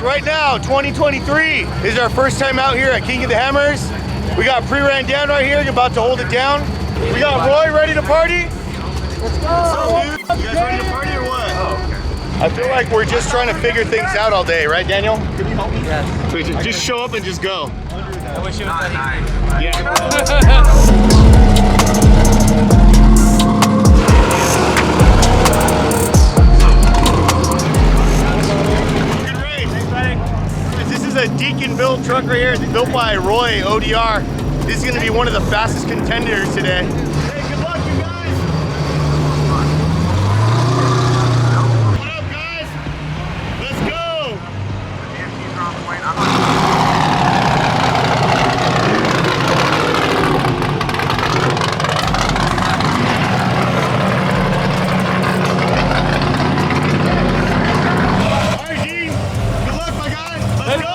right now, 2023 is our first time out here at King of the Hammers. We got pre-ran down right here, about to hold it down. We got Roy ready to party. Let's go. What's up, dude? You guys ready to party or what? Oh, I feel like we're just trying to figure things out all day, right, Daniel? Can you help me? Yes. So just show up and just go. I wish it was that easy. Yeah. A Deacon built truck right here. It's built by Roy ODR. This is going to be one of the fastest contenders today. Hey, good luck, you guys. What up, guys? Let's go. All right, Dean. Good luck, my guy. Let's go.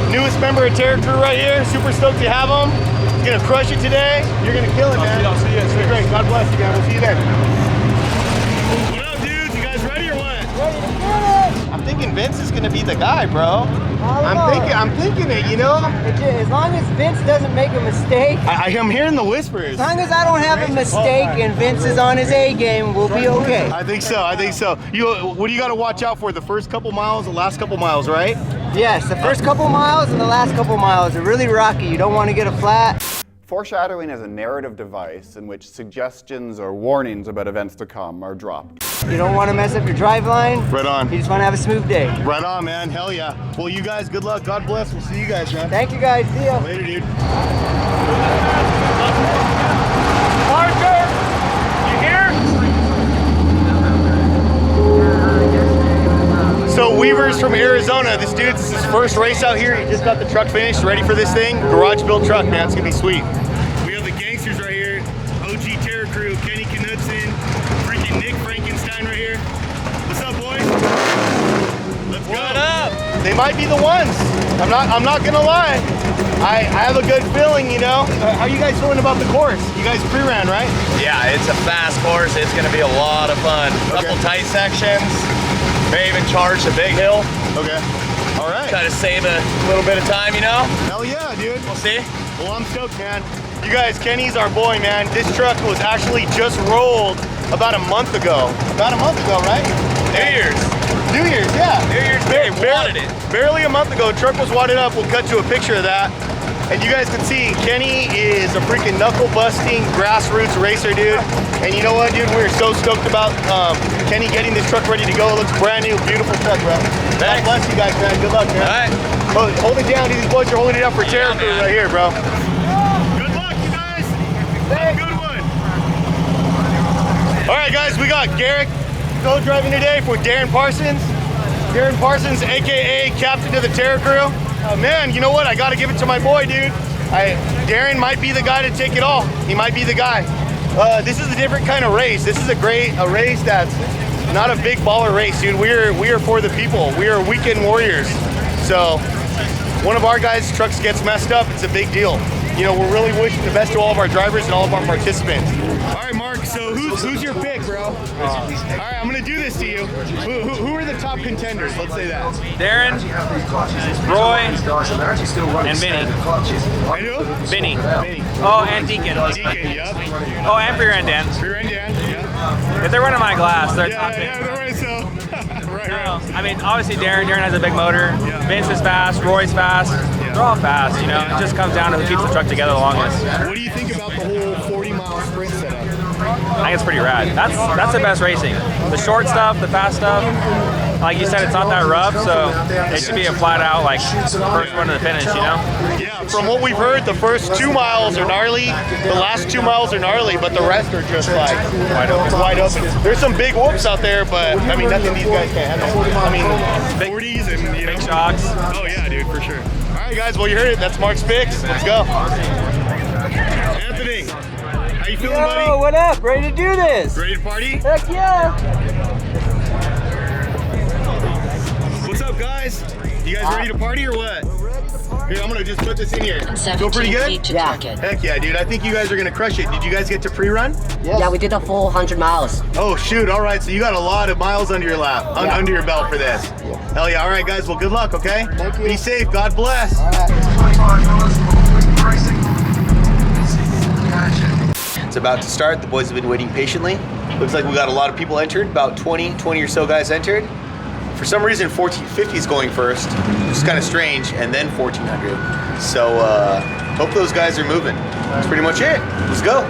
Newest member of Terra crew right here. Super stoked to have him. He's gonna crush it today. You're gonna kill it, man. I'll see you. It's great. God bless you, man. We'll see you then. What up, dudes? You guys ready or what? Ready to get it. I'm thinking Vince is gonna be the guy, bro. I'm thinking it, you know? As long as Vince doesn't make a mistake. I'm hearing the whispers. As long as I don't have a mistake and Vince is on his A game, we'll be okay. I think so. What do you gotta watch out for? The first couple miles, the last couple miles, right? Yes, the first couple miles and the last couple miles are really rocky. You don't want to get a flat. Foreshadowing is a narrative device in which suggestions or warnings about events to come are dropped. You don't want to mess up your drive line. Right on. You just want to have a smooth day. Right on, man. Hell yeah. Well, you guys, good luck. God bless. We'll see you guys, man. Thank you, guys. See ya. Later, dude. Parker! You here? So Weaver's from Arizona. This is his first race out here. He just got the truck finished, ready for this thing. Garage built truck, man. It's gonna be sweet. We have the gangsters right here. OG Terra crew, Kenny Knudsen, freaking Nick Frankenstein right here. What's up, boys? Let's go. What up? They might be the ones. I'm not gonna lie. I have a good feeling, you know. How you guys feeling about the course? You guys pre-ran, right? Yeah, it's a fast course. It's gonna be a lot of fun. Couple tight sections. May even charge the big hill. Okay. All right. Try to save a little bit of time, you know? Hell yeah, dude. We'll see. Well, I'm stoked, man. You guys, Kenny's our boy, man. This truck was actually just rolled about a month ago. About a month ago, right? New Year's, yeah. New Year's Day, wadded it. Barely a month ago, truck was wadded up. We'll cut to a picture of that. And you guys can see, Kenny is a freaking knuckle-busting grassroots racer, dude. And you know what, dude? We're so stoked about Kenny getting this truck ready to go. It looks brand new, beautiful truck, bro. God bless you guys, man. Good luck, man. All right. Hold it down, dude. These boys are holding it up for Terra crew right here, bro. Good luck, you guys. Have a good one. All right, guys, we got Garrick co-driving today for Darren Parsons. Darren Parsons, AKA Captain of the Terra crew. Man, you know what? I got to give it to my boy, dude. Darren might be the guy to take it all. He might be the guy. This is a different kind of race. This is a race that's not a big baller race, dude. We are for the people. We are weekend warriors. So one of our guys' trucks gets messed up, it's a big deal. You know, we're really wishing the best to all of our drivers and all of our participants. All right, Mark, so who's your pick, bro? All right, I'm gonna do this to you. Who are the top contenders? Let's say that. Darren, Roy, and Vinny. And who? Vinny. Vinny. Oh, and Deacon. Deacon, yep. Oh, and pre-ran Dan. Pre-ran Dan, yeah. If they're running my glass, they're top pick. Yeah, right, so. right. I mean, obviously Darren has a big motor. Yeah. Vince is fast. Roy's fast. They're all fast, you know. It just comes down to who keeps the truck together the longest. What do you think about the whole 40-mile sprint setup? I think it's pretty rad. That's the best racing. The short stuff, the fast stuff. Like you said, it's not that rough, so it should be a flat out like first run to the finish, you know? Yeah, from what we've heard, the first 2 miles are gnarly, the last 2 miles are gnarly, but the rest are just like wide open. There's some big whoops out there, but I mean, nothing these guys can't handle. I mean, big 40s and big shocks. Oh yeah, dude, for sure. All right, guys, well you heard it. That's Mark's picks. Let's go. Anthony, how you feeling, buddy? Yo, what up? Ready to do this? Ready to party? Heck yeah. What's up, guys? You guys ready to party or what? We're ready to party. Here, I'm gonna just put this in here. Feel pretty good? Yeah. Heck yeah, dude. I think you guys are gonna crush it. Did you guys get to pre-run? Yes. Yeah, we did the full 100 miles. Oh shoot, all right, so you got a lot of miles under your lap, under your belt for this. Yeah. Hell yeah, all right guys, well good luck, okay? Thank you. Be safe, God bless. All right. It's about to start. The boys have been waiting patiently. Looks like we got a lot of people entered, about 20 or so guys entered. For some reason, 1450 is going first, which is kind of strange, and then 1400. So hope those guys are moving. That's pretty much it. Let's go.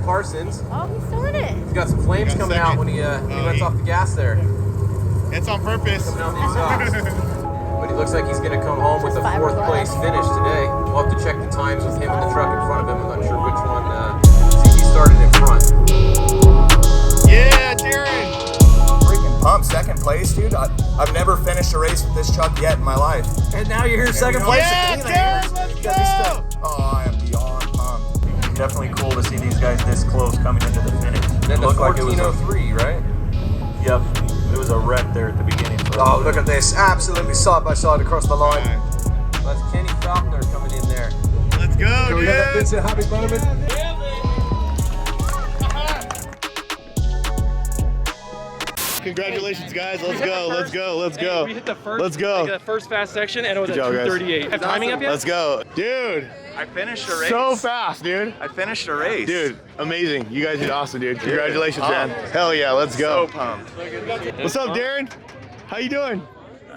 Parsons. Oh, he started it. He's got some flames Got coming second. out when he lets off the gas there. It's on purpose. Coming out the exhaust. But he looks like he's going to come home with a 4th place finish today. We'll have to check the times with him in the truck in front of him. I'm not sure which one. See, he started in front. Yeah, Darren. Freaking pumped. 2nd place, dude. I've never finished a race with this truck yet in my life. And now you're here 2nd place. Yeah, Darren, let's go. Oh, I am beyond pumped. Definitely cool to see these guys this close coming into the finish. Then the Looked like it was 1403, right? Yep. It was a wreck there at the beginning. Oh, look at this. Absolutely side by side across the line. That's Kenny Falconer coming in there. Let's go, Can we get that dude. Vincent happy moment? Congratulations, guys. Let's go. Let's go. Let's go. We hit the first, Let's go. the first fast section, and it was Good at job, guys. 2:38. Have timing up yet? Let's go. Dude, I finished a race. so fast, dude. I finished a race. Dude, amazing. You guys did awesome, dude. Congratulations, man. Hell yeah, let's go. So pumped. What's up, Darren? How you doing?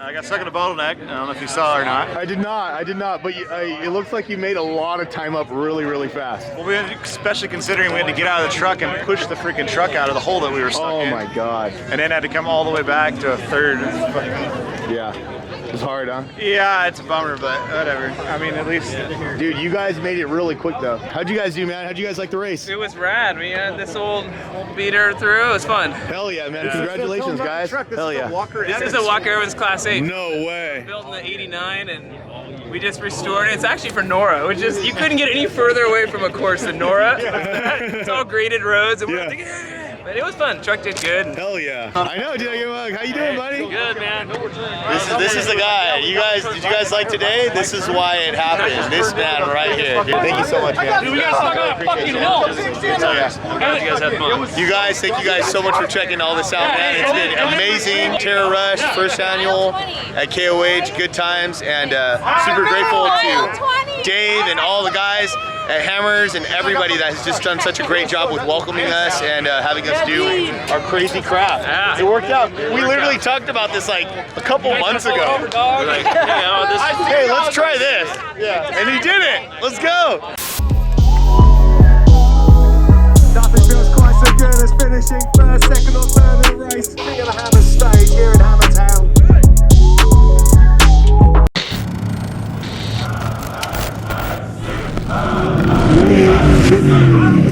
I got stuck in a bottleneck. I don't know if you saw or not. I did not. But it looks like you made a lot of time up really, really fast. Well, we had, especially considering we had to get out of the truck and push the freaking truck out of the hole that we were stuck in. Oh my God. And then had to come all the way back to a 3rd. Yeah. It's hard, huh? Yeah, it's a bummer, but whatever. I mean, at least. Dude, you guys made it really quick, though. How'd you guys do, man? How'd you guys like the race? It was rad. We had this old beater through. It was fun. Hell yeah, man. Congratulations, guys. Hell yeah. This is a Walker Evans Class 8. No way. Built in the '89, and we just restored it. It's actually for Nora, which is you couldn't get any further away from a course than Nora. It's all graded roads, and we're like, but it was fun. Truck did good. Hell yeah. I know, dude. How you doing, buddy? Good, man. This is the guy. Did you guys like today? This is why it happened. This man right here. Thank you so much, man. Dude, we got stuck on a fucking hill. You guys had fun. thank you guys so much for checking all this out, man. It's been amazing. Terra Rush, 1st annual at KOH, good times, and super grateful to Dave and all the guys at Hammers and everybody that has just done such a great job with welcoming us and having us do our crazy crap. Yeah. It worked out. We literally talked about this like a couple months ago. Like, Hey, let's try this. Yeah, and he did it. Let's go. Nothing feels quite so good as finishing 1st, 2nd or 3rd in a race. King of the Hammer stage here in Hammertown.